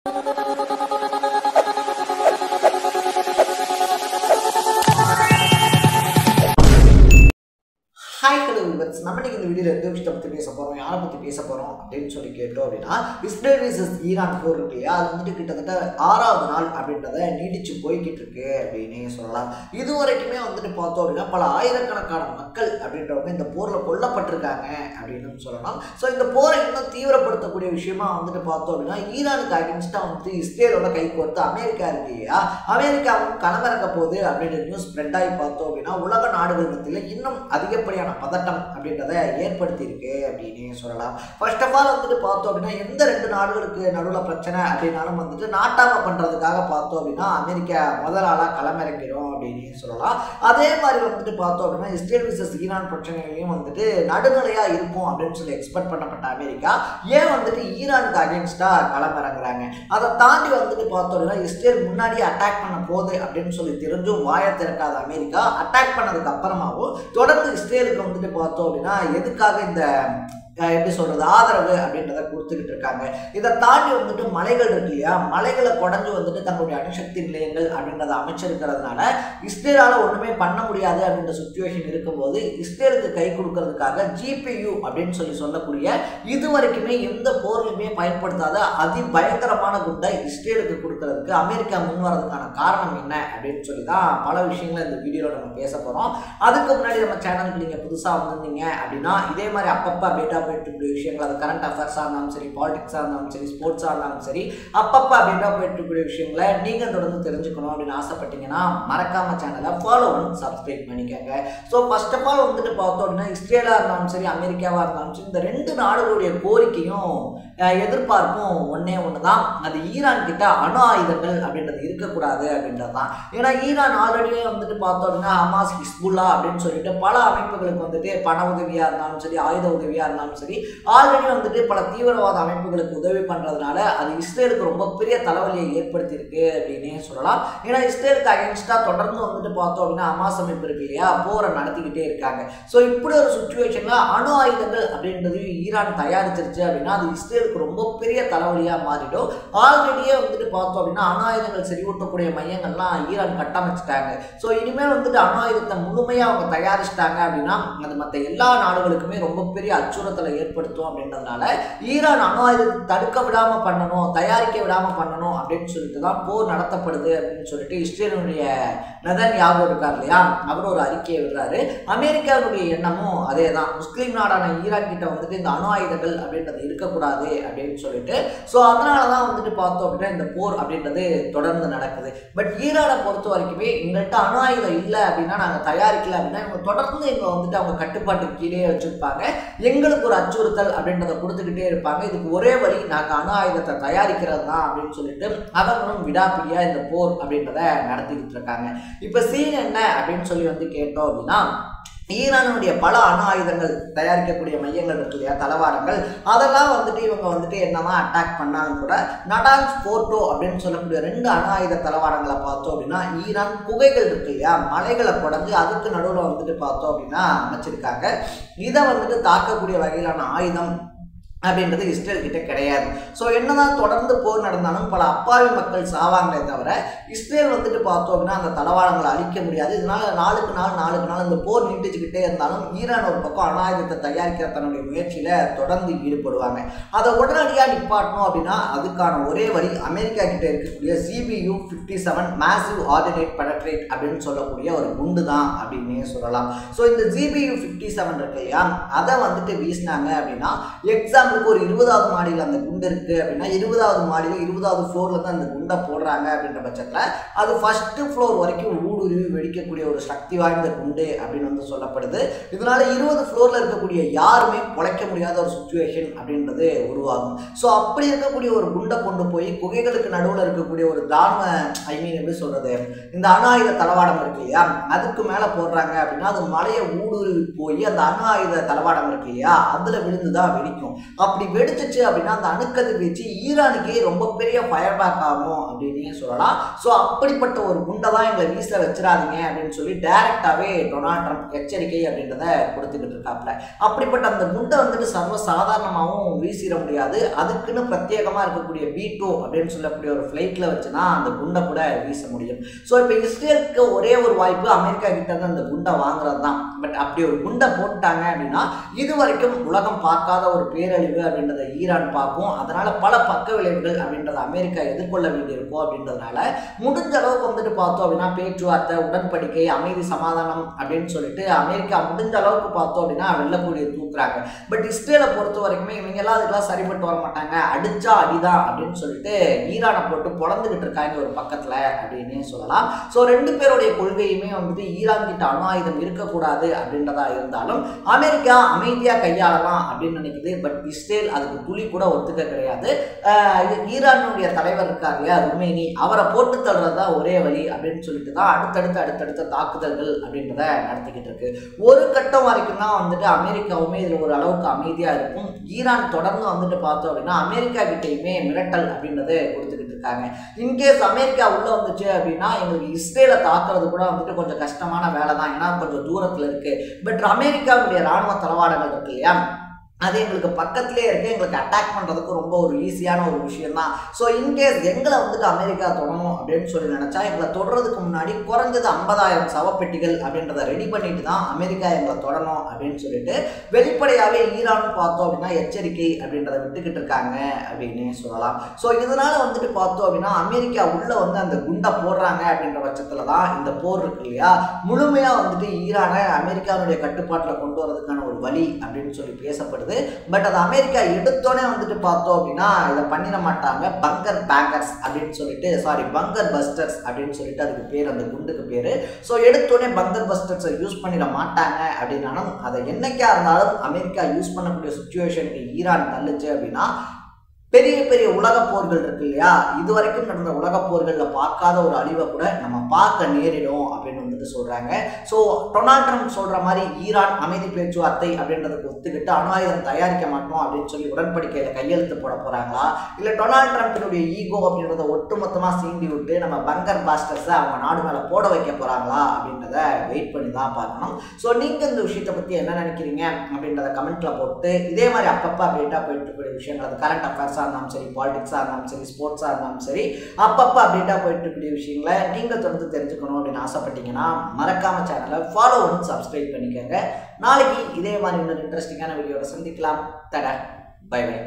Hi, hello viewers. நம்ம இன்னைக்கு இந்த வீடியோல எந்த விஷயத்தை பத்தி பேச போறோம், யாரை பத்தி பேச போறோம் அப்படின்னு சொல்லி கேட்டோம் அப்படின்னா, இஸ்ரேல் vs ஈரான் போர் இருக்கு இல்லையா, அது வந்துட்டு கிட்டத்தட்ட 6வது நாள் அப்படின்றத நீடிச்சு போய்கிட்டு இருக்கு அப்படின்னு சொல்லலாம். இது வரைக்குமே வந்துட்டு பார்த்தோம் அப்படின்னா பல ஆயிரக்கணக்கான மக்கள் அப்படின்றவங்க இந்த போர்ல கொல்லப்பட்டிருக்காங்க அப்படின்னு சொல்லலாம். ஸோ இந்த போரை இன்னும் தீவிரப்படுத்தக்கூடிய விஷயமா வந்துட்டு பார்த்தோம் அப்படின்னா, ஈரானுக்கு அகேன்ஸ்டா வந்துட்டு இஸ்ரேலோட கை கோர்த்து அமெரிக்கா இருக்கு இல்லையா, அமெரிக்காவும் களமிறங்க போகுது அப்படின்ற நியூஸ் ஸ்ப்ரெட் ஆகி பார்த்தோம் அப்படின்னா உலக நாடுகள் மத்தியில் இன்னும் அதிகப்படியான பதட்டம் அப்படின்றத ஏற்படுத்தி இருக்கு அப்படின்னு சொல்லலாம். ஃபர்ஸ்ட் ஆஃப் ஆல் வந்துட்டு பார்த்தோம் அப்படின்னா எந்த ரெண்டு நாடுகளுக்கு நடுவில் பிரச்சனை அப்படின்னாலும் வந்துட்டு நாட்டாம பண்றதுக்காக பார்த்தோம் அப்படின்னா அமெரிக்கா முதல் ஆளா களமிறங்கிடும் அப்படின்னு சொல்லலாம். அதே மாதிரி வந்துட்டு பார்த்தோம் அப்படின்னா இஸ்ரேல் விசஸ் ஈரான் பிரச்சனைகளையும் வந்துட்டு நடுநிலையா இருக்கும் அப்படின்னு சொல்லி எக்ஸ்பெக்ட் பண்ணப்பட்ட அமெரிக்கா ஏன் வந்துட்டு ஈரானுக்கு அகேன்ஸ்டா களமிறங்குறாங்க. அதை தாண்டி வந்துட்டு பார்த்தோம் அப்படின்னா இஸ்ரேல் முன்னாடி அட்டாக் பண்ண போகுது அப்படின்னு சொல்லி தெரிஞ்சும் வாயை திறக்காத அமெரிக்கா அட்டாக் பண்ணதுக்கு அப்புறமாவும் தொடர்ந்து இஸ்ரேலுக்கு வந்துட்டு பார்த்தோம் அப்படின்னா எதுக்காக இந்த எப்படி சொல்றது ஆதரவு அப்படின்றத கொடுத்துக்கிட்டு இருக்காங்க. இதை தாண்டி வந்துட்டு மலைகள் இருக்கு இல்லையா, மலைகளை குறைஞ்சு வந்துட்டு தங்களுடைய அணுசக்தி நிலையங்கள் அப்படின்றத அமைச்சிருக்கிறதுனால இஸ்ரேலால ஒண்ணுமே பண்ண முடியாது அப்படின்ற சுச்சுவேஷன் இருக்கும்போது இஸ்ரேலுக்கு கை கொடுக்கறதுக்காக GPU அப்படின்னு சொல்லக்கூடிய இது வரைக்குமே எந்த போர்லையுமே பயன்படுத்தாத அதிபயங்கரமான குண்டை இஸ்ரேலுக்கு கொடுக்கறதுக்கு அமெரிக்கா முன் வரதுக்கான காரணம் என்ன அப்படின்னு சொல்லி தான் பல விஷயங்களை இந்த வீடியோல நம்ம பேச போறோம். அதுக்கு முன்னாடி நம்ம சேனலுக்கு நீங்க புதுசா வந்திருந்தீங்க அப்படின்னா இதே மாதிரி அப்பப்ப அப்டேட்டா போயிட்டு விஷயங்கள், அது கரண்ட் அஃபேர்ஸா இருந்தாலும் சரி, பாலிடிக்ஸா இருந்தாலும் சரி, ஸ்போர்ட்ஸா இருந்தாலும் சரி, அப்பப்ப அப்டேட்டா போயிட்டு விஷயங்களை நீங்க தொடர்ந்து தெரிஞ்சுக்கணும் அப்படின்னு ஆசைப்பட்டீங்கன்னா மறக்காம சேனலை ஃபாலோ பண்ணி சப்ஸ்கிரைப் பண்ணிக்கோங்க. ஸோ ஃபர்ஸ்ட் ஆஃப் ஆல் வந்துட்டு பார்த்தோம் அப்படின்னா இஸ்ரேலா இருந்தாலும் சரி, அமெரிக்காவா இருந்தாலும் சரி, இந்த ரெண்டு நாடுகளுடைய கோரிக்கையும் எதிர்பார்ப்பும் ஒன்னே ஒண்ணுதான், அது ஈரான் கிட்ட அணு ஆயுதங்கள் அப்படின்றது இருக்கக்கூடாது அப்படின்றது தான். ஏன்னா ஈரான் ஆல்ரெடியே வந்துட்டு பார்த்தோம் அப்படின்னா ஹமாஸ், ஹிஸ்புல்லா அப்படின்னு சொல்லிட்டு பல அமைப்புகளுக்கு வந்துட்டு பண உதவியா இருந்தாலும் சரி, ஆயுத உதவியா இருந்தாலும் சரி, ஆல்ரெடி வந்துட்டு பல தீவிரவாத அமைப்புகளுக்கு உதவி பண்றதுனால அது இஸ்ரேலுக்கு ரொம்ப பெரிய தலைவலியை ஏற்படுத்தி இருக்கு அப்படின்னே சொல்லலாம். ஏன்னா இஸ்ரேலுக்கு அகேன்ஸ்டா தொடர்ந்து வந்துட்டு பார்த்தோம் அப்படின்னா ஹமாஸ் அமைப்பு இருக்கு இல்லையா, போரை நடத்திக்கிட்டே இருக்காங்க. ஸோ இப்படி ஒரு சுச்சுவேஷன்ல அணு ஆயுதங்கள் அப்படின்றது ஈரான் தயாரிச்சிருச்சு அப்படின்னா அது இஸ்ரேலுக்கு ரொம்ப பெரிய தலைவலியா மாறிடும். ஆல்ரெடியே வந்துட்டு பார்த்தோம் அப்படின்னா அணு ஆயுதங்கள் செறிவூட்டக்கூடிய மையங்கள்லாம் ஈரான் கட்டமைச்சிட்டாங்க. ஸோ இனிமேல் வந்துட்டு அணு ஆயுதத்தை முழுமையா அவங்க தயாரிச்சிட்டாங்க அப்படின்னா அது மற்ற எல்லா நாடுகளுக்குமே ரொம்ப பெரிய அச்சுறுத்தலை ஏற்படுத்தும் அப்படின்றதுனால ஈரான் அணு ஆயுதத்தை தடுக்க விடாம பண்ணணும், தயாரிக்க விடாம பண்ணணும் அப்படின்னு சொல்லிட்டு தான் போர் நடத்தப்படுது அப்படின்னு சொல்லிட்டு இஸ்ரேலுடைய நெதன்யாகு இருக்கார் இல்லையா, அவர் ஒரு அறிக்கையை விடுறாரு. அமெரிக்காவுடைய எண்ணமும் அதே தான், முஸ்லீம் நாடான ஈரான் கிட்ட வந்துட்டு இந்த அணு ஆயுதங்கள் அப்படின்றது இருக்கக்கூடாது அப்படின்னு சொல்லிட்டு. ஸோ அதனாலதான் வந்துட்டு பார்த்தோம் அப்படின்னா இந்த போர் அப்படின்றது தொடர்ந்து நடக்குது. பட் ஈரானை பொறுத்த வரைக்குமே எங்கள்கிட்ட அணு ஆயுதம் இல்லை அப்படின்னா நாங்கள் தயாரிக்கல அப்படின்னா இவங்க தொடர்ந்து எங்களை வந்துட்டு அவங்க கட்டுப்பாட்டுக்கு கீழே வச்சிருப்பாங்க, எங்களுக்கு ஒரு அச்சுறுத்தல் அப்படின்றத கொடுத்துக்கிட்டே இருப்பாங்க. இதுக்கு ஒரே வழி நாங்கள் அணு ஆயுதத்தை தயாரிக்கிறது தான் அப்படின்னு சொல்லிட்டு அவங்களும் விடாப்பிடியா இந்த போர் அப்படின்றத நடத்திக்கிட்டு இருக்காங்க. இப்ப சீன் என்ன அப்படின்னு சொல்லி வந்து கேட்டோம் அப்படின்னா ஈரானுடைய பல அணு ஆயுதங்கள் தயாரிக்கக்கூடிய மையங்கள் இருக்கு இல்லையா, தளவாடங்கள், அதெல்லாம் வந்துட்டு இவங்க வந்துட்டு என்னதான் அட்டாக் பண்ணாலும் கூட நடான்ஸ் போர்ட்டோ அப்படின்னு சொல்லக்கூடிய ரெண்டு அணு ஆயுத தளவாடங்களை பார்த்தோம் அப்படின்னா ஈரான் குகைகள் இருக்கு இல்லையா, மலைகளை குடஞ்சு அதுக்கு நடுவில் வந்துட்டு பார்த்தோம் அப்படின்னா அமைச்சிருக்காங்க. இதை வந்துட்டு தாக்கக்கூடிய வகையிலான ஆயுதம் அப்படின்றது இஸ்ரேல் கிட்ட கிடையாது. ஸோ என்னதான் தொடர்ந்து போர் நடந்தாலும் பல அப்பாவி மக்கள் சாவாங்களே தவிர இஸ்ரேல் வந்துட்டு பார்த்தோம் அப்படின்னா அந்த தளவாடங்களை அழிக்க முடியாது. இதனால நாளுக்கு நாள் இந்த போர் நீட்டிச்சுக்கிட்டே இருந்தாலும் ஈரான் ஒரு பக்கம் அணு ஆயுதத்தை தயாரிக்கிற தன்னுடைய முயற்சியில தொடர்ந்து ஈடுபடுவாங்க. அதை உடனடியாக நிப்பாட்டணும் அப்படின்னா அதுக்கான ஒரே வழி அமெரிக்கா கிட்ட இருக்கக்கூடிய GBU 57 மேசிவ் ஆர்டினேட் பெனட்ரேட் அப்படின்னு சொல்லக்கூடிய ஒரு குண்டு தான் அப்படின்னே சொல்லலாம். ஸோ இந்த GBU 57 இருக்கு இல்லையா, அதை வந்துட்டு வீசினாங்க அப்படின்னா எக்ஸாம்பிளுக்கு ஒரு 20வது மாடியில் அந்த குண்டு இருக்கு அப்படின்னா 20வது மாடியில் 20வது ஃப்ளோர்ல தான் அந்த குண்டை போடுறாங்க அப்படின்ற பட்சத்தில் அது ஃபர்ஸ்ட் ஃப்ளோர் வரைக்கும் ஊடுருவி வெடிக்கக்கூடிய ஒரு சக்தி வாய்ந்த குண்டு அப்படின்னு வந்து சொல்லப்படுது. இதனால 20 ஃப்ளோர்ல இருக்கக்கூடிய யாருமே பொழைக்க முடியாத ஒரு சுச்சுவேஷன் அப்படின்றது உருவாகும். ஸோ அப்படி இருக்கக்கூடிய ஒரு குண்டை கொண்டு போய் குகைகளுக்கு நடுவில் இருக்கக்கூடிய ஒரு தாழ்ம எப்படி சொல்றது இந்த அணு ஆயுத தளவாடம் இருக்கு இல்லையா அதுக்கு மேல போடுறாங்க அப்படின்னா அது மலையை ஊடுருவி போய் அந்த அணு ஆயுத தளவாடம் இருக்கு இல்லையா அதுல விழுந்துதான் வெடிக்கும். அப்படி வெடிச்சிச்சு அப்படின்னா அந்த அணுக்கதிர்வீச்சு ஈரானுக்கே ரொம்ப பெரிய ஃபயர் பேக் ஆகும் அப்படின்னே சொல்லலாம். ஸோ அப்படிப்பட்ட ஒரு குண்டை தான் எங்களை வீச வச்சிடாதீங்க அப்படின்னு சொல்லி டைரக்டாகவே டொனால்ட் ட்ரம்ப் எச்சரிக்கை அப்படின்றத கொடுத்துக்கிட்டு இருக்காப்புல. அப்படிப்பட்ட அந்த குண்டை வந்துட்டு சர்வ சாதாரணமாகவும் வீசிட முடியாது. அதுக்குன்னு பிரத்யேகமாக இருக்கக்கூடிய B2 அப்படின்னு சொல்லக்கூடிய ஒரு ஃப்ளைட்டில் வச்சு தான் அந்த குண்டை கூட வீச முடியும். ஸோ இப்போ இஸ்ரேலுக்கு ஒரே ஒரு வாய்ப்பு அமெரிக்கா கிட்ட இருந்து அந்த குண்டை வாங்குறது தான். பட் அப்படி ஒரு குண்டை போட்டாங்க அப்படின்னா இது வரைக்கும் உலகம் பார்க்காத ஒரு பேரழிவு அப்படின்றத ஈரான் பார்க்கும். அதனால பல பக்க விளைவுகள் அப்படின்றத அமெரிக்கா எதிர்கொள்ள வேண்டியிருக்கும். அப்படின்றதுனால முடிஞ்ச அளவுக்கு வந்துட்டு பார்த்தோம் அப்படின்னா பேச்சுவார்த்தை, உடன்படிக்கை, அமைதி, சமாதானம் அப்படின்னு சொல்லிட்டு அமெரிக்கா முடிஞ்ச அளவுக்கு பார்த்தோம் அப்படின்னா வெள்ளக்கூடிய தூக்குறாங்க. பட் இஸ்ரேலை பொறுத்த வரைக்குமே இவங்க எல்லாம் அதுக்கெல்லாம் சரிபட்டு வர மாட்டாங்க, அடிச்சா அடிதான் அப்படின்னு சொல்லிட்டு ஈரானை போட்டு பொழந்துகிட்டு இருக்காங்க ஒரு பக்கத்துல அப்படின்னு சொல்லலாம். ஸோ ரெண்டு பேருடைய கொள்கையுமே வந்துட்டு ஈரான் கிட்ட அணு ஆயுதம் இருக்கக்கூடாது அப்படின்றதா இருந்தாலும் அமெரிக்கா அமைதியா கையாளலாம் அப்படின்னு நினைக்குது. பட் இஸ்ரேல் அதுக்கு துளி கூட ஒத்துக்க கிடையாது. ஈரானுடைய தலைவர் இருக்கார் இல்லையா ருமேனி, அவரை போட்டு தள்ளுறதுதான் ஒரே வழி அப்படின்னு சொல்லிட்டு தான் அடுத்தடுத்த தாக்குதல்கள் அப்படின்றத நடத்திக்கிட்டு இருக்கு. ஒரு கட்டம் வரைக்கும் தான் வந்துட்டு அமெரிக்காவுமே இதுல ஒரு அளவுக்கு அமைதியா இருக்கும். ஈரான் தொடர்ந்து வந்துட்டு பார்த்தோம் அப்படின்னா அமெரிக்கா கிட்டையுமே மிரட்டல் அப்படின்றத கொடுத்துக்கிட்டு இருக்காங்க. இன்கேஸ் அமெரிக்கா உள்ள வந்துச்சு அப்படின்னா எங்களுக்கு இஸ்ரேலை தாக்குறது கூட வந்துட்டு கொஞ்சம் கஷ்டமான வேலை தான், ஏன்னா கொஞ்சம் தூரத்துல இருக்கு. பட் அமெரிக்காவுடைய ராணுவ தளவாடங்கள் இருக்கு இல்லையா, அது எங்களுக்கு பக்கத்திலே இருக்குது, எங்களுக்கு அட்டாக் பண்ணுறதுக்கு ரொம்ப ஒரு ஈஸியான ஒரு விஷயம் தான். ஸோ இன்கேஸ் எங்களை வந்துட்டு அமெரிக்கா தொடணும் அப்படின்னு சொல்லி நினச்சா எங்களை தொடறதுக்கு முன்னாடி குறைஞ்சது 50,000 சவப்பெட்டிகள் அப்படின்றத ரெடி பண்ணிட்டு தான் அமெரிக்கா எங்களை தொடணும் அப்படின்னு சொல்லிட்டு வெளிப்படையாகவே ஈரான் பார்த்தோம் அப்படின்னா எச்சரிக்கை அப்படின்றத விட்டுக்கிட்டு இருக்காங்க அப்படின்னு சொல்லலாம். ஸோ இதனால் வந்துட்டு பார்த்தோம் அப்படின்னா அமெரிக்கா உள்ளே வந்து அந்த குண்டை போடுறாங்க அப்படின்ற பட்சத்தில் தான் இந்த போர் இருக்கு இல்லையா முழுமையாக வந்துட்டு ஈரானை அமெரிக்காவுடைய கட்டுப்பாட்டில் கொண்டு வரதுக்கான ஒரு வழி அப்படின்னு சொல்லி பேசப்படுது. பட் அது அமெரிக்கா எடுத்தோடனே வந்துட்டு பார்த்தோம் அப்படின்னா இதை பண்ணிட மாட்டாங்க. பங்கர் பேங்கர்ஸ் அப்படின்னு சொல்லிட்டு பங்கர் பஸ்டர்ஸ் அப்படின்னு சொல்லிட்டு அதுக்கு பேர், அந்த குண்டுக்கு பேரு. ஸோ எடுத்தோடனே பங்கர் பஸ்டர்ஸை யூஸ் பண்ணிட மாட்டாங்க அப்படின்னாலும் அதை என்னைக்கா இருந்தாலும் அமெரிக்கா யூஸ் பண்ணக்கூடிய சுச்சுவேஷனுக்கு ஈரான் தள்ளுச்சு அப்படின்னா பெரிய பெரிய உலக போர்கள் இருக்கு இல்லையா, இது வரைக்கும் நடந்த உலக போர்களில் பார்க்காத ஒரு அழிவை கூட நம்ம பார்க்க நேரிடும் அப்படின்னு வந்துட்டு சொல்றாங்க. ஸோ டொனால்ட் ட்ரம்ப் சொல்ற மாதிரி ஈரான் அமைதி பேச்சுவார்த்தை அப்படின்றதுக்கு ஒத்துக்கிட்டு அணு ஆயுதம் தயாரிக்க மாட்டோம் அப்படின்னு சொல்லி உடன்படிக்கையில கையெழுத்து போட போறாங்களா, இல்லை டொனால்ட் ட்ரம்பினுடைய ஈகோ அப்படின்றத ஒட்டுமொத்தமா சீண்டி விட்டு நம்ம பங்கர் பாஸ்டர்ஸை அவங்க நாடு மேல போட வைக்க போறாங்களா அப்படின்றத வெயிட் பண்ணி தான் பார்க்கணும். ஸோ நீங்க இந்த விஷயத்தை பத்தி என்ன நினைக்கிறீங்க அப்படின்றத கமெண்ட்ல போட்டு இதே மாதிரி அப்பப்போ அப்டேட்டா போயிட்டு இருக்கக்கூடிய விஷயங்கள், அது கரண்ட் அஃபேர்ஸ் இருந்தாலும் சரி, பாலிடிக்ஸாக இருந்தாலும் சரி, ஸ்போர்ட்ஸாக இருந்தாலும் சரி, அப்பப்போ அப்டேட்டாக போயிட்டு இருக்கக்கூடிய விஷயங்களை நீங்கள் தொடர்ந்து தெரிஞ்சுக்கணும் அப்படின்னு ஆசைப்பட்டீங்கன்னா மறக்காம சேனலை ஃபாலோ பண்ணி சப்ஸ்கிரைப் பண்ணிக்கோங்க. நாளைக்கு இதே மாதிரி இன்னொரு இன்ட்ரெஸ்டிங்கான வீடியோவை சந்திக்கலாம். தட பை பை.